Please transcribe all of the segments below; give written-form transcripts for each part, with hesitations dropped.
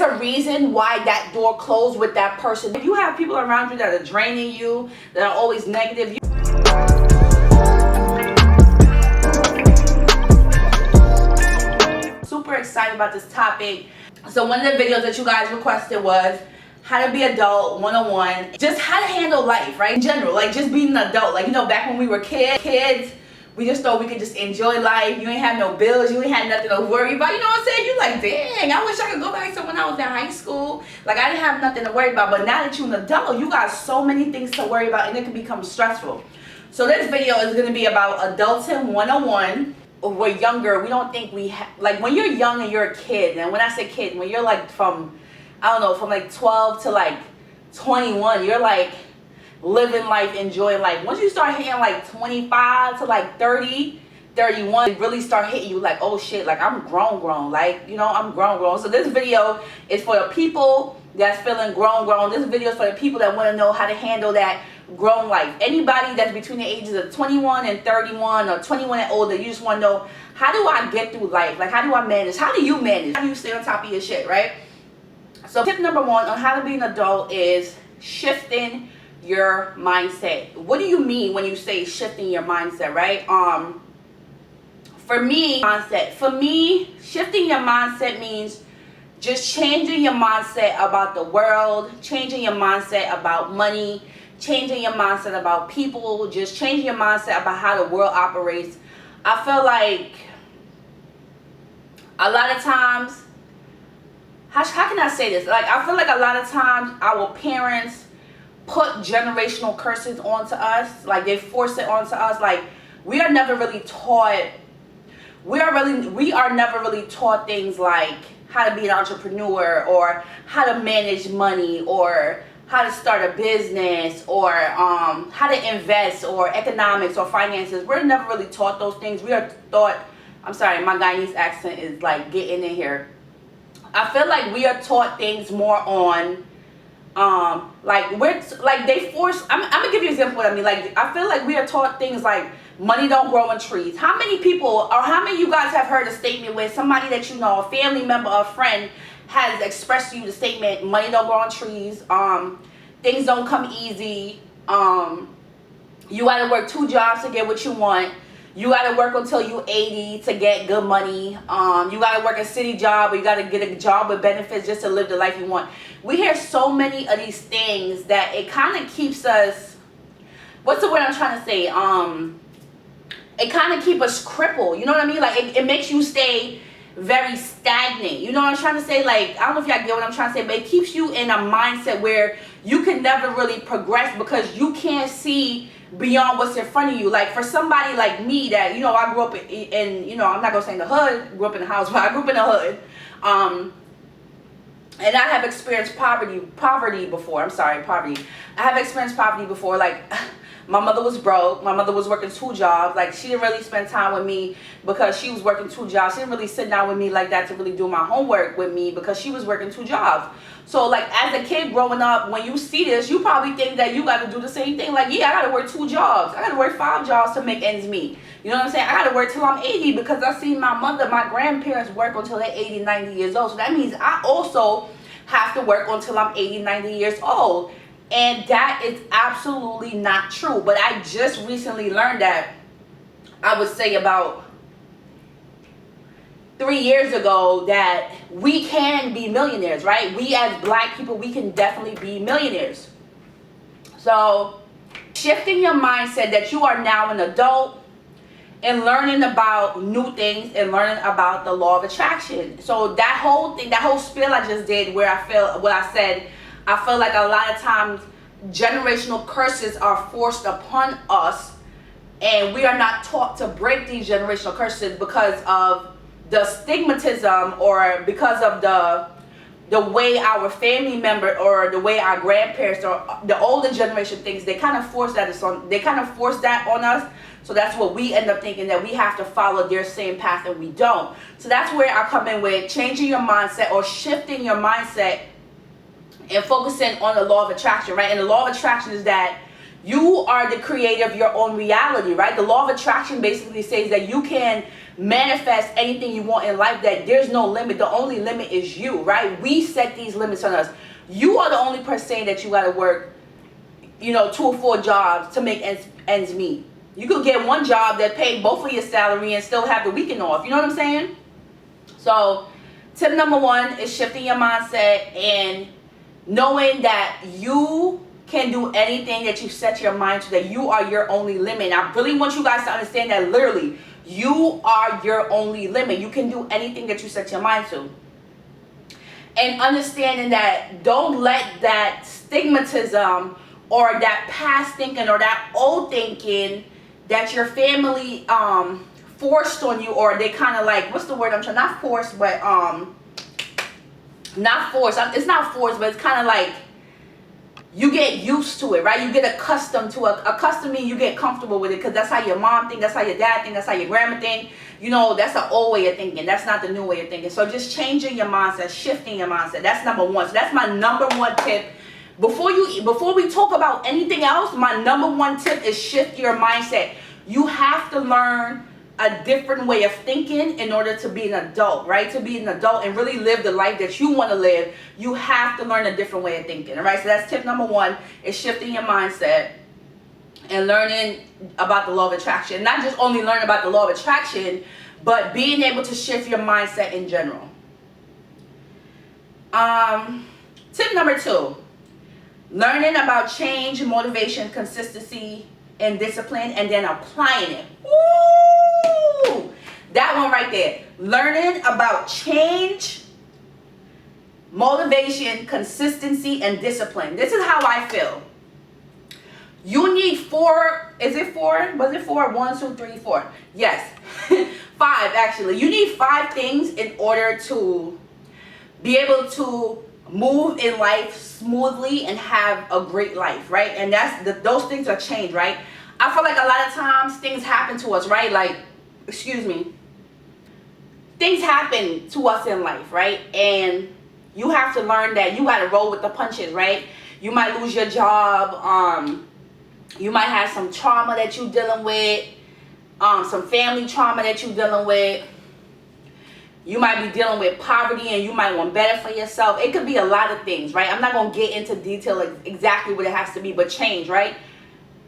a reason why that door closed with that person. If you have people around you that are draining you, that are always negative, super excited about this topic. So one of the videos that you guys requested was how to be adult 101, just how to handle life, right? In general, like just being an adult. Like, you know, back when we were kids, we just thought we could just enjoy life. You ain't have no bills, you ain't had nothing to worry about. You know what I'm saying? You like, dang, I wish I could go back to when I was in high school. Like, I didn't have nothing to worry about. But now that you're an adult, you got so many things to worry about, and it can become stressful. So this video is going to be about adulting 101. We're younger, we don't think we have, like when you're young and you're a kid, and when I say kid, when you're like from, I don't know, from like 12 to like 21, you're like living life, enjoying life. Once you start hitting like 25 to like 30, 31, it really start hitting you like, oh shit, like I'm grown, like, you know, I'm grown. So this video is for the people that's feeling grown. This video is for the people that want to know how to handle that grown life. Anybody that's between the ages of 21 and 31 or 21 and older, you just want to know, how do I get through life? Like, how do I manage? How do you manage? How do you stay on top of your shit, right? So tip number 1 on how to be an adult is shifting your mindset. What do you mean when you say shifting your mindset, right? For me, shifting your mindset means just changing your mindset about the world, changing your mindset about money, changing your mindset about people, just changing your mindset about how the world operates. I feel like a lot of times, how can I say this? Like, I feel like a lot of times our parents put generational curses onto us. Like, they force it onto us. Like, we are never really taught things like how to be an entrepreneur, or how to manage money, or how to start a business, or how to invest, or economics, or finances. We're never really taught those things. We are taught, I'm sorry, my Guyanese accent is like getting in here. I feel like we are taught things more on, they force, I'm gonna give you an example of what I mean. Like, I feel like we are taught things like money don't grow on trees. How many people, or how many of you guys have heard a statement where somebody that you know, a family member, a friend, has expressed to you the statement, money don't grow on trees, things don't come easy, you gotta work 2 jobs to get what you want, you gotta work until you 80 to get good money, you gotta work a city job, or you gotta get a job with benefits just to live the life you want. We hear so many of these things that it kind of keeps us, what's the word I'm trying to say, it kind of keeps us crippled, you know what I mean? Like, it makes you stay very stagnant, you know what I'm trying to say? Like, I don't know if y'all get what I'm trying to say, but it keeps you in a mindset where you can never really progress because you can't see beyond what's in front of you. Like, for somebody like me that, you know, I grew up in, you know, I'm not gonna say in the hood, grew up in the house, but I grew up in the hood, and I have experienced poverty before. I have experienced poverty before. Like, my mother was broke. My mother was working 2 jobs. Like, she didn't really spend time with me because she was working 2 jobs. She didn't really sit down with me like that to really do my homework with me because she was working 2 jobs. So, like, as a kid growing up, when you see this, you probably think that you got to do the same thing. Like, yeah, I got to work 2 jobs. I got to work 5 jobs to make ends meet. You know what I'm saying? I got to work till I'm 80 because I seen my mother, my grandparents work until they're 80, 90 years old. So that means I also have to work until I'm 80, 90 years old. And that is absolutely not true. But I just recently learned that, I would say about 3 years ago, that we can be millionaires, right? We as black people, we can definitely be millionaires. So shifting your mindset that you are now an adult and learning about new things and learning about the law of attraction. So that whole thing, that whole spiel I just did where I feel what I said, I feel like a lot of times generational curses are forced upon us, and we are not taught to break these generational curses because of the stigmatism, or because of the way our family member or the way our grandparents or the older generation thinks. They kind of force that on us. So that's what we end up thinking, that we have to follow their same path, and we don't. So that's where I come in with changing your mindset or shifting your mindset and focusing on the law of attraction, right? And the law of attraction is that you are the creator of your own reality, right? The law of attraction basically says that you can manifest anything you want in life, that there's no limit. The only limit is you, right? We set these limits on us. You are the only person saying that you got to work, 2 or 4 jobs to make ends meet. You could get one job that paid both of your salary and still have the weekend off. You know what I'm saying? So tip number 1 is shifting your mindset and knowing that you can do anything that you set your mind to, that you are your only limit. And I really want you guys to understand that literally, you are your only limit. You can do anything that you set your mind to. And understanding that, don't let that stigmatism or that past thinking or that old thinking that your family forced on you, or they kind of like, what's the word I'm trying, not forced, but not forced, it's not forced, but it's kind of like you get used to it, right? You get accustomed to it. Accustomed means you get comfortable with it, because that's how your mom think, that's how your dad think, that's how your grandma think. That's the old way of thinking. That's not the new way of thinking. So just changing your mindset, shifting your mindset. That's number 1. So that's my number 1 tip. Before we talk about anything else, my number 1 tip is shift your mindset. You have to learn a different way of thinking in order to be an adult, right? To be an adult and really live the life that you want to live, you have to learn a different way of thinking, all right? So that's tip number 1, is shifting your mindset and learning about the law of attraction. Not just only learning about the law of attraction, but being able to shift your mindset in general. Tip number 2, learning about change, motivation, consistency, and discipline, and then applying it. Woo! That one right there. Learning about change, motivation, consistency, and discipline. This is how I feel. You need 4, is it 4? Was it 4? 1, 2, 3, 4. Yes. 5 actually. You need 5 things in order to be able to move in life smoothly and have a great life, right? And those things are change, right? I feel like a lot of times things happen to us, right? Like, things happen to us in life, right? And you have to learn that you got to roll with the punches, right? You might lose your job. You might have some trauma that you're dealing with, some family trauma that you're dealing with. You might be dealing with poverty and you might want better for yourself. It could be a lot of things, right? I'm not going to get into detail exactly what it has to be, but change, right?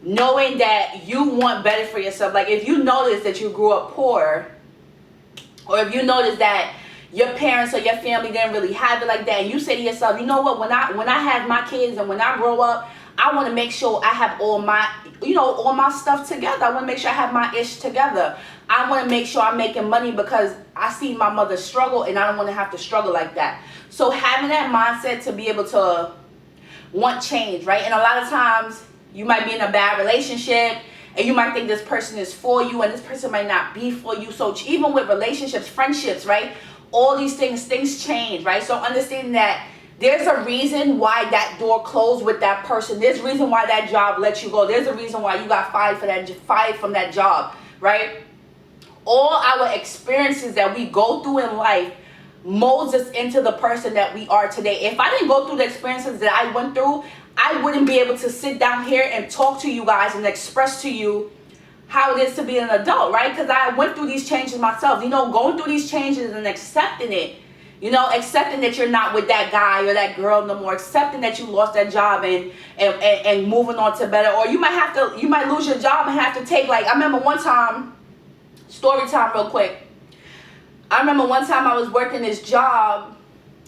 Knowing that you want better for yourself. Like if you notice that you grew up poor, or if you notice that your parents or your family didn't really have it like that, and you say to yourself, you know what, when I have my kids and when I grow up, I want to make sure I have all my, all my stuff together. I want to make sure I have my ish together. I want to make sure I'm making money because I see my mother struggle and I don't want to have to struggle like that. So having that mindset to be able to want change, right? And a lot of times you might be in a bad relationship and you might think this person is for you and this person might not be for you. So even with relationships, friendships, right? All these things change, right? So understanding that there's a reason why that door closed with that person. There's a reason why that job let you go. There's a reason why you got fired from that job, right? All our experiences that we go through in life molds us into the person that we are today. If I didn't go through the experiences that I went through, I wouldn't be able to sit down here and talk to you guys and express to you how it is to be an adult, right? Because I went through these changes myself. Going through these changes and accepting it. Accepting that you're not with that guy or that girl no more, accepting that you lost that job and moving on to better. Or you might lose your job and have to take, like, I remember one time, story time real quick. I remember one time I was working this job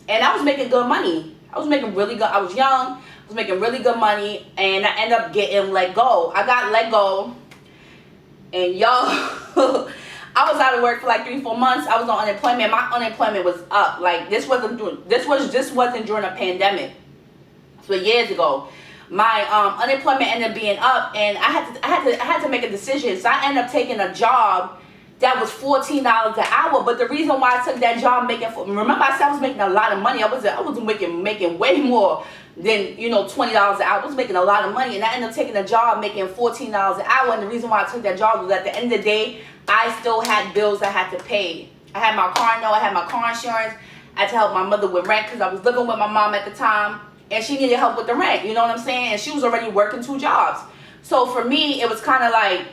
and I was making good money. I was making really good, I was young, I was making really good money, and I ended up getting let go. I got let go, and y'all, I was out of work for like 3-4 months. I was on unemployment. My unemployment was up. Like this wasn't during a pandemic. So years ago, my unemployment ended up being up, and I had to make a decision. So I ended up taking a job that was $14 an hour. But the reason why I took that job, remember I said I was making a lot of money. I was making way more than $20 an hour. I was making a lot of money, and I ended up taking a job making $14 an hour. And the reason why I took that job was at the end of the day, I still had bills I had to pay. I had my car note, I had my car insurance. I had to help my mother with rent because I was living with my mom at the time, and she needed help with the rent. You know what I'm saying? And she was already working 2 jobs. So for me, it was kind of like,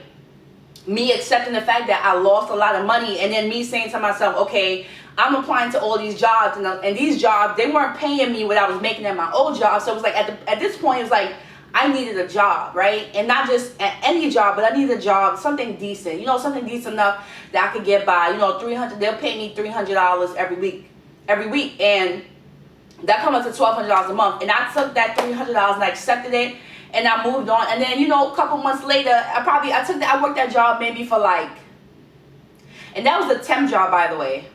me accepting the fact that I lost a lot of money, and then me saying to myself, okay, I'm applying to all these jobs, and these jobs, they weren't paying me what I was making at my old job. So it was like at this point, it was like I needed a job, right? And not just any job, but I needed a job, something decent, you know, something decent enough that I could get by. You know, they'll pay me $300 every week, and that comes up to $1,200 a month. And I took that $300 and I accepted it, and I moved on. And then, you know, a couple months later, I worked that job maybe for like, and that was a temp job, by the way.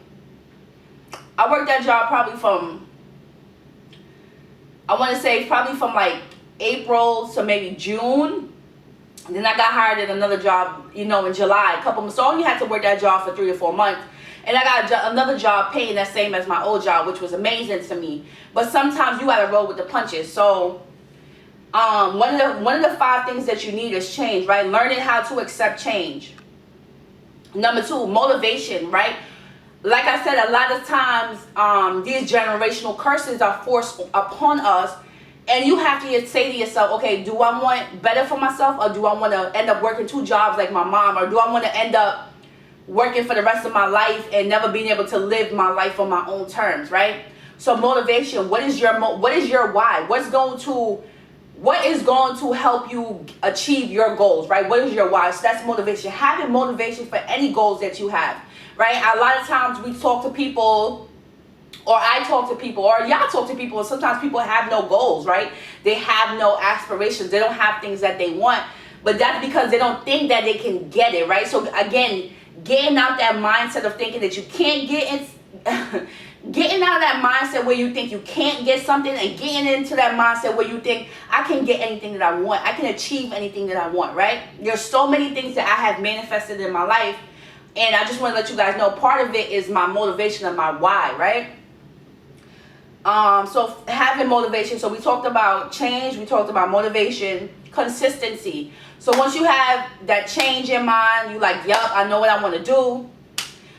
I worked that job probably from, I want to say probably from like April to maybe June. And then I got hired at another job, you know, in July, a couple months. So I only had to work that job for 3 or 4 months. And I got another job paying that same as my old job, which was amazing to me. But sometimes you gotta roll with the punches. So one of the 5 things that you need is change, right? Learning how to accept change. Number 2, motivation, right? Like I said, a lot of times these generational curses are forced upon us, and you have to say to yourself, okay, do I want better for myself, or do I want to end up working 2 jobs like my mom, or do I want to end up working for the rest of my life and never being able to live my life on my own terms, right? So motivation, what is your why? What is going to help you achieve your goals, right? What is your why? So that's motivation. Having motivation for any goals that you have, right? A lot of times we talk to people, or I talk to people, or y'all talk to people, and sometimes people have no goals, right? They have no aspirations. They don't have things that they want, but that's because they don't think that they can get it, right? So again, getting out that mindset of thinking that you can't get it, getting out of that mindset where you think you can't get something, and getting into that mindset where you think I can get anything that I want, I can achieve anything that I want, right? There's so many things that I have manifested in my life, and I just want to let you guys know part of it is my motivation and my why, right? So having motivation, so we talked about change, we talked about motivation, consistency. So once you have that change in mind, you like, yup, I know what I want to do.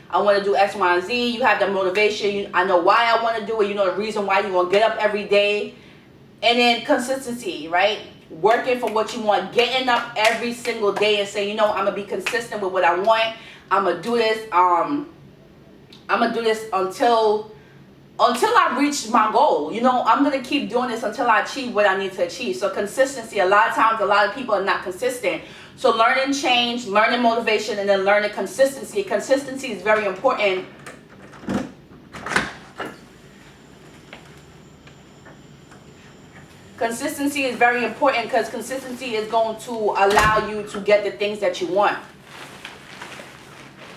I want to do X, Y, and Z. You have the motivation. I know why I want to do it. You know the reason why you want to get up every day. And then consistency, right? Working for what you want. Getting up every single day and saying, you know, I'm going to be consistent with what I want. I'm going to do this. I'm going to do this until I reach my goal. You know, I'm going to keep doing this until I achieve what I need to achieve. So consistency, a lot of times, a lot of people are not consistent. So learning change, learning motivation, and then learning consistency. Consistency is very important. Consistency is very important because consistency is going to allow you to get the things that you want.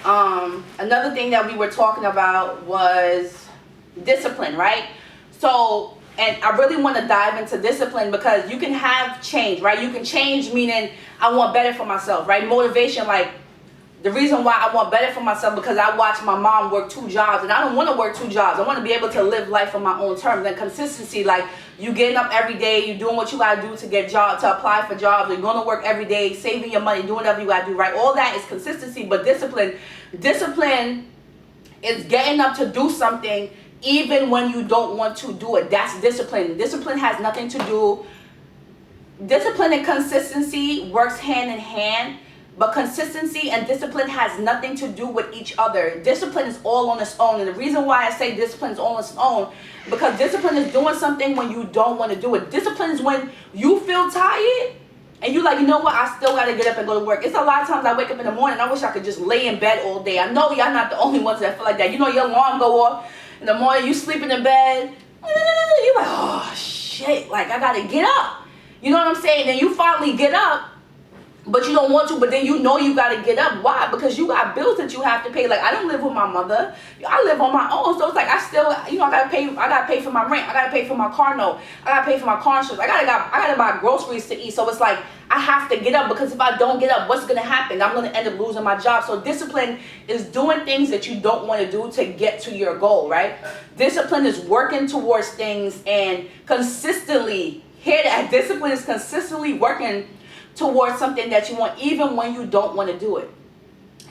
Another thing that we were talking about was discipline, right? So, and I really want to dive into discipline because you can have change, right? You can change meaning I want better for myself, right? Motivation, like the reason why I want better for myself because I watch my mom work 2 jobs and I don't want to work 2 jobs. I want to be able to live life on my own terms. And consistency, like you getting up every day, you doing what you got to do to get jobs, to apply for jobs, you're going to work every day, saving your money, doing whatever you got to do, right? All that is consistency. But discipline is getting up to do something even when you don't want to do it. That's discipline. Discipline has nothing to do. Discipline and consistency works hand in hand, but consistency and discipline has nothing to do with each other. Discipline is all on its own, and the reason why I say discipline is all on its own, because discipline is doing something when you don't want to do it. Discipline is when you feel tired and you're like, you know what, I still got to get up and go to work. It's a lot of times I wake up in the morning, I wish I could just lay in bed all day. I know y'all not the only ones that feel like that. You know, your alarm go off in the morning, you sleeping in bed, you're like, oh shit, like I gotta get up. You know what I'm saying? Then you finally get up, but you don't want to, but then you know you gotta get up. Why? Because you got bills that you have to pay. Like I don't live with my mother. I live on my own. So it's like I still, you know, I gotta pay for my rent. I gotta pay for my car note. I gotta pay for my car insurance. I gotta buy groceries to eat. So it's like I have to get up, because if I don't get up, what's gonna happen? I'm gonna end up losing my job. So discipline is doing things that you don't want to do to get to your goal, right? Discipline is working towards things and consistently, hear that, discipline is consistently working towards something that you want even when you don't want to do it.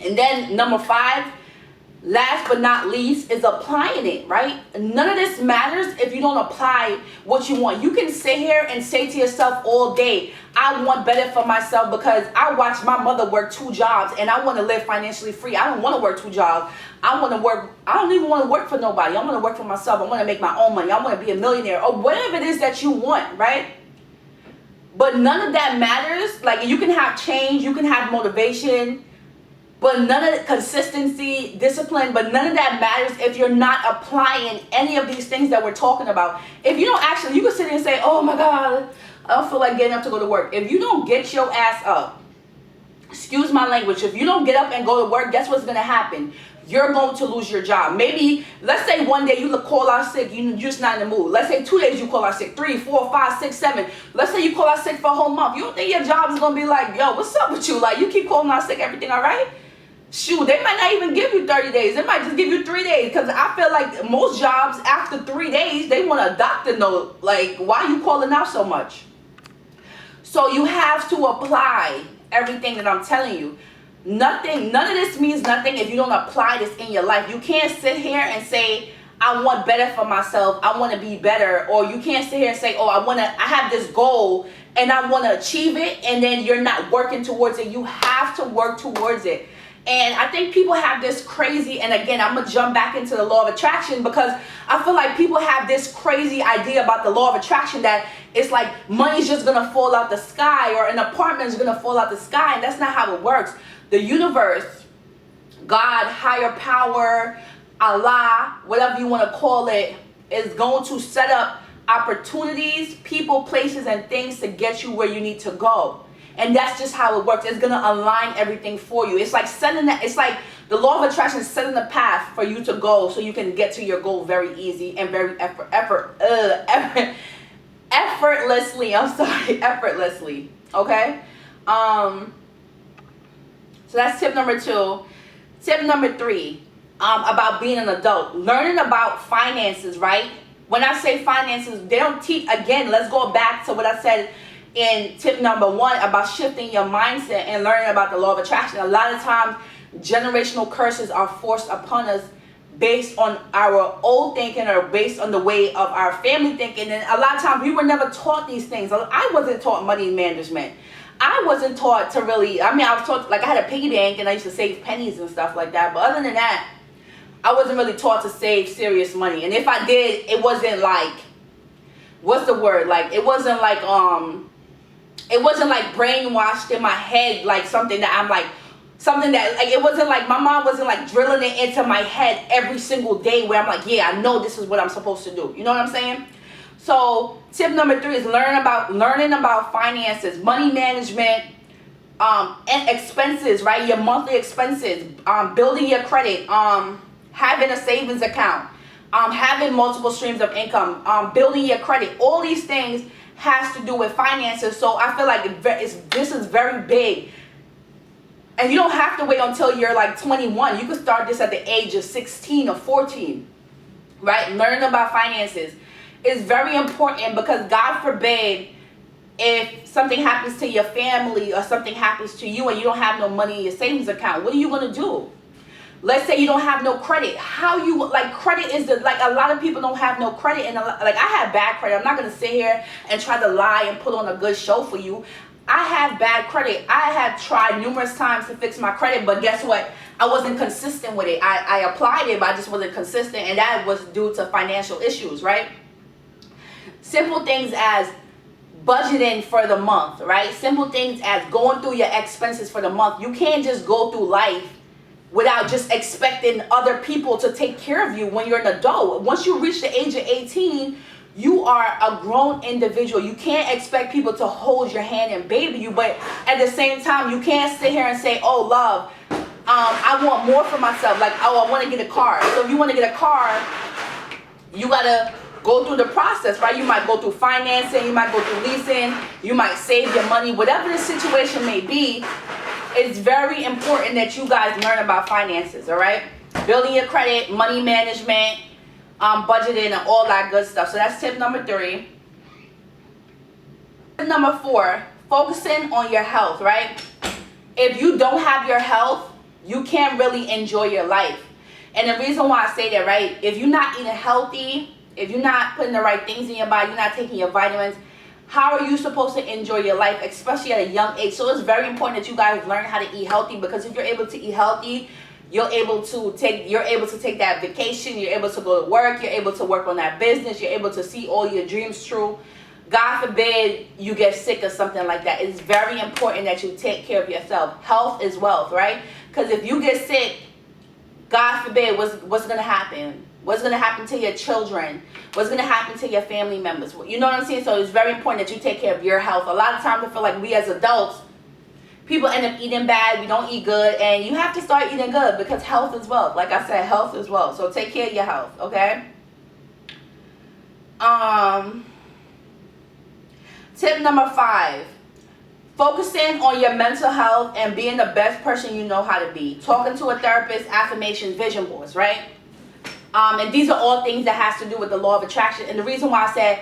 And then number 5, last but not least is applying it, right? None of this matters if you don't apply what you want. You can sit here and say to yourself all day, I want better for myself because I watched my mother work 2 jobs and I want to live financially free. I don't want to work 2 jobs. I don't even want to work for nobody. I want to work for myself. I want to make my own money. I want to be a millionaire or whatever it is that you want, right? But none of that matters. Like, you can have change, you can have motivation, but none of the consistency, discipline, but none of that matters if you're not applying any of these things that we're talking about. If you don't actually, you can sit here and say, oh my God, I don't feel like getting up to go to work. If you don't get your ass up, excuse my language, if you don't get up and go to work, guess what's going to happen? You're going to lose your job. Maybe, let's say one day you call out sick, you're just not in the mood. Let's say 2 days you call out sick, 3, 4, 5, 6, 7. Let's say you call out sick for a whole month. You don't think your job is going to be like, yo, what's up with you? Like, you keep calling out sick, everything all right? Shoot, they might not even give you 30 days. They might just give you 3 days. Because I feel like most jobs, after 3 days, they want a doctor note. Like, why are you calling out so much? So you have to apply everything that I'm telling you. None of this means nothing if you don't apply this in your life. You can't sit here and say, I want better for myself. I want to be better. Or you can't sit here and say, oh, I have this goal and I want to achieve it. And then you're not working towards it. You have to work towards it. And I think people have this crazy, and again, I'm going to jump back into the law of attraction because I feel like people have this crazy idea about the law of attraction that it's like money's just going to fall out the sky or an apartment is going to fall out the sky. And that's not how it works. The universe, God, higher power, Allah, whatever you want to call it, is going to set up opportunities, people, places, and things to get you where you need to go. And that's just how it works. It's going to align everything for you. It's like it's like the law of attraction is setting the path for you to go so you can get to your goal very easy and very effortlessly. I'm sorry, effortlessly. Okay? So that's tip number 2. Tip number 3, about being an adult. Learning about finances, right? When I say finances, they don't teach, again, let's go back to what I said in tip number 1 about shifting your mindset and learning about the law of attraction. A lot of times, generational curses are forced upon us based on our old thinking or based on the way of our family thinking. And a lot of times, we were never taught these things. I wasn't taught money management. I wasn't taught to really, I was taught, like, I had a piggy bank and I used to save pennies and stuff like that. But other than that, I wasn't really taught to save serious money. And if I did, it wasn't like, what's the word? Like, it wasn't like brainwashed in my head, like something that I'm like, something that, like, it wasn't like, my mom wasn't like drilling it into my head every single day where I'm like, yeah, I know this is what I'm supposed to do. You know what I'm saying? So tip number 3 is learning about finances, money management, and expenses, right? Your monthly expenses, building your credit, having a savings account, having multiple streams of income, building your credit. All these things has to do with finances. So I feel like this is very big. And you don't have to wait until you're like 21. You can start this at the age of 16 or 14, right? Learning about finances is very important because God forbid if something happens to your family or something happens to you and you don't have no money in your savings account, what are you going to do? Let's say you don't have no credit. How you, like, credit is like, a lot of people don't have no credit. And like, I have bad credit. I'm not going to sit here and try to lie and put on a good show for you. I have bad credit. I have tried numerous times to fix my credit, but guess what? I wasn't consistent with it. I applied it, but I just wasn't consistent. And that was due to financial issues, right? Simple things as budgeting for the month, right? Simple things as going through your expenses for the month. You can't just go through life without just expecting other people to take care of you when you're an adult. Once you reach the age of 18, you are a grown individual. You can't expect people to hold your hand and baby you, but at the same time, you can't sit here and say, oh, love, I want more for myself. Like, oh, I want to get a car. So if you want to get a car, you got to go through the process, right? You might go through financing, you might go through leasing, you might save your money, whatever the situation may be. It's very important that you guys learn about finances, all right? Building your credit, money management, budgeting, and all that good stuff. So that's tip number 3. Tip number 4, focusing on your health, right? If you don't have your health, you can't really enjoy your life. And the reason why I say that, right, if you're not eating healthy, if you're not putting the right things in your body, you're not taking your vitamins, how are you supposed to enjoy your life, especially at a young age? So it's very important that you guys learn how to eat healthy, because if you're able to eat healthy, you're able to take that vacation, you're able to go to work, you're able to work on that business, you're able to see all your dreams true. God forbid you get sick or something like that. It's very important that you take care of yourself. Health is wealth, right? Because if you get sick, God forbid, what's going to happen? What's going to happen to your children? What's going to happen to your family members? You know what I'm saying? So it's very important that you take care of your health. A lot of times I feel like we as adults, people end up eating bad. We don't eat good. And you have to start eating good, because health is wealth. Like I said, health is wealth. So take care of your health, okay? Tip number 5. Focusing on your mental health and being the best person you know how to be. Talking to a therapist, affirmations, vision boards, right? And these are all things that has to do with the law of attraction. And the reason why I said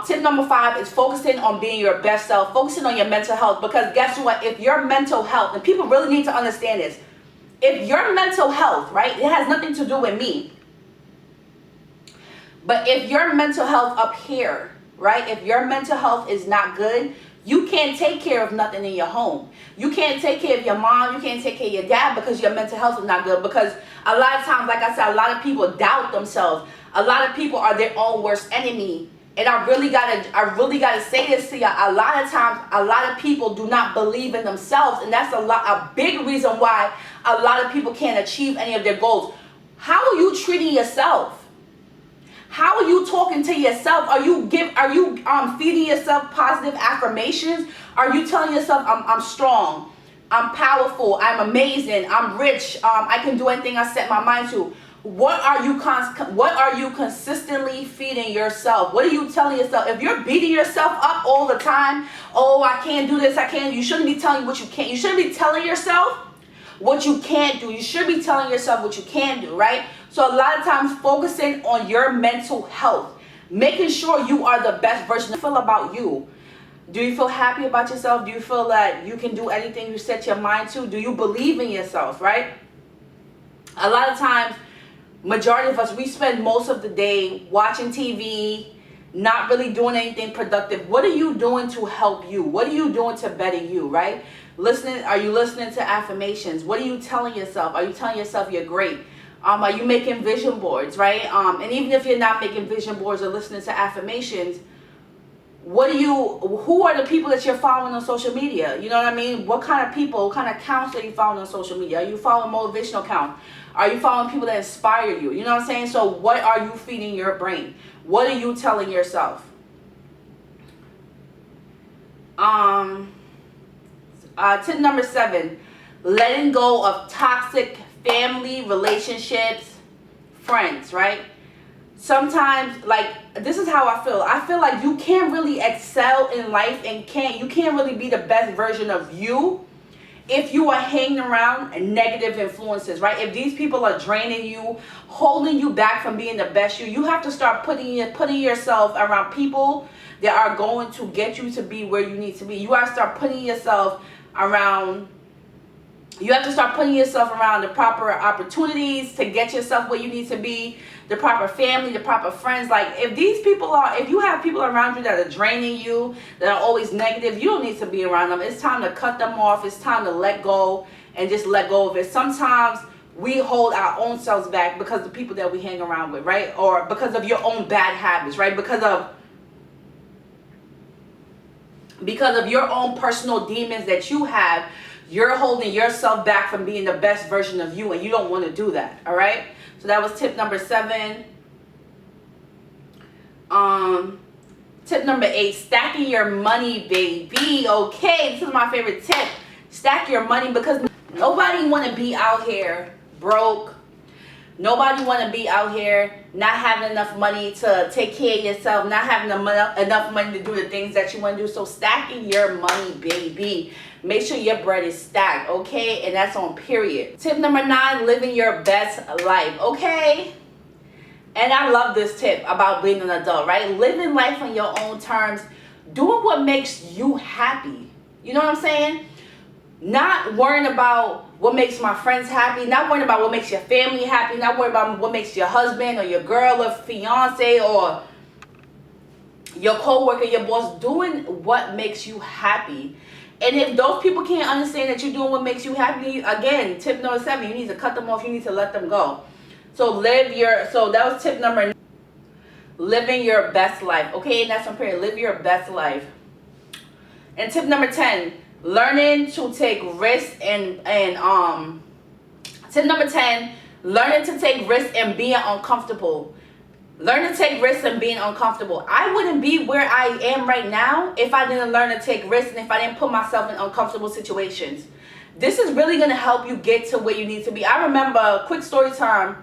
tip number 5 is focusing on being your best self, focusing on your mental health. Because guess what? If your mental health, and people really need to understand this, if your mental health, right, it has nothing to do with me, but if your mental health up here, right, if your mental health is not good, you can't take care of nothing in your home. You can't take care of your mom. You can't take care of your dad, because your mental health is not good. Because a lot of times, like I said, a lot of people doubt themselves. A lot of people are their own worst enemy. And I really gotta say this to you. A lot of times, a lot of people do not believe in themselves, and that's a big reason why a lot of people can't achieve any of their goals. How are you treating yourself? How are you talking to yourself? Are you feeding yourself positive affirmations? Are you telling yourself, I'm strong, I'm powerful, I'm amazing, I'm rich, I can do anything I set my mind to? What are you consistently feeding yourself? What are you telling yourself? If you're beating yourself up all the time, oh, I can't do this, I can't, you shouldn't be telling what you can't. You shouldn't be telling yourself what you can't do. You should be telling yourself what you can do, right? So a lot of times, focusing on your mental health, making sure you are the best version you feel about you. Do you feel happy about yourself? Do you feel that you can do anything you set your mind to? Do you believe in yourself, right? A lot of times, majority of us, we spend most of the day watching TV, not really doing anything productive. What are you doing to help you? What are you doing to better you, right? Are you listening to affirmations? What are you telling yourself? Are you telling yourself you're great? Are you making vision boards, right? And even if you're not making vision boards or listening to affirmations, who are the people that you're following on social media? You know what I mean? What kind of people, what kind of accounts are you following on social media? Are you following motivational accounts? Are you following people that inspire you? You know what I'm saying? So what are you feeding your brain? What are you telling yourself? Tip number 7, letting go of toxic family relationships, friends, right? Sometimes, like, this is how I feel. I feel like you can't really excel in life and you can't really be the best version of you if you are hanging around negative influences, right? If these people are draining you, holding you back from being the best you have to start putting yourself around people that are going to get you to be where you need to be. You have to start putting yourself around the proper opportunities to get yourself where you need to be, the proper family, the proper friends. Like, if you have people around you that are draining you, that are always negative, you don't need to be around them. It's time to cut them off. It's time to let go and just let go of it. Sometimes we hold our own selves back because of the people that we hang around with, right? Or because of your own bad habits, right? Because of your own personal demons that you have, you're holding yourself back from being the best version of you, and you don't want to do that, all right? So that was tip number 7. Tip number 8, stacking your money, baby. Okay, this is my favorite tip. Stack your money, because nobody want to be out here broke. Nobody want to be out here not having enough money to take care of yourself, not having enough money to do the things that you want to do. So stacking your money, baby. Make sure your bread is stacked, okay? And that's on period. Tip number 9, living your best life, okay? And I love this tip about being an adult, right? Living life on your own terms, doing what makes you happy. You know what I'm saying? Not worrying about what makes my friends happy, not worrying about what makes your family happy, not worrying about what makes your husband or your girl or fiance or your co-worker, your boss, doing what makes you happy. And if those people can't understand that you're doing what makes you happy, again, tip number 7, you need to cut them off, you need to let them go. So that was tip number 9, living your best life. Okay, and that's on period, live your best life. And tip number 10, learning to take risks and tip number 10, learning to take risks and being uncomfortable. Learn to take risks and being uncomfortable. I wouldn't be where I am right now if I didn't learn to take risks and if I didn't put myself in uncomfortable situations. This is really going to help you get to where you need to be. I remember, quick story time,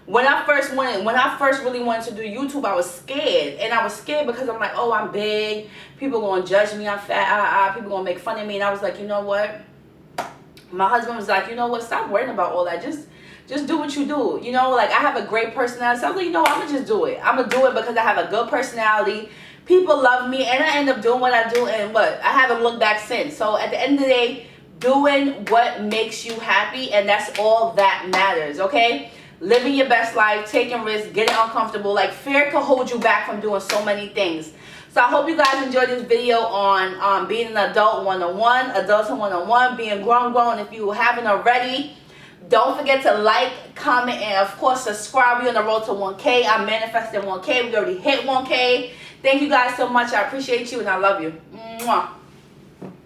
when I first really wanted to do YouTube, I was scared. And I was scared because I'm like, oh, I'm big. People going to judge me. I'm fat. People going to make fun of me. And I was like, you know what? My husband was like, you know what? Stop worrying about all that. Just do what you do. You know, like, I have a great personality. So I was like, you know, I'm going to just do it. I'm going to do it because I have a good personality. People love me. And I end up doing what I do. And I haven't looked back since. So at the end of the day, doing what makes you happy. And that's all that matters, okay? Living your best life, taking risks, getting uncomfortable. Like, fear could hold you back from doing so many things. So I hope you guys enjoyed this video on being an adult 101, adulting 101, being grown. If you haven't already, don't forget to like, comment, and of course subscribe. We're on the road to 1K. I'm manifesting 1K. We already hit 1K. Thank you guys so much. I appreciate you and I love you. Mwah.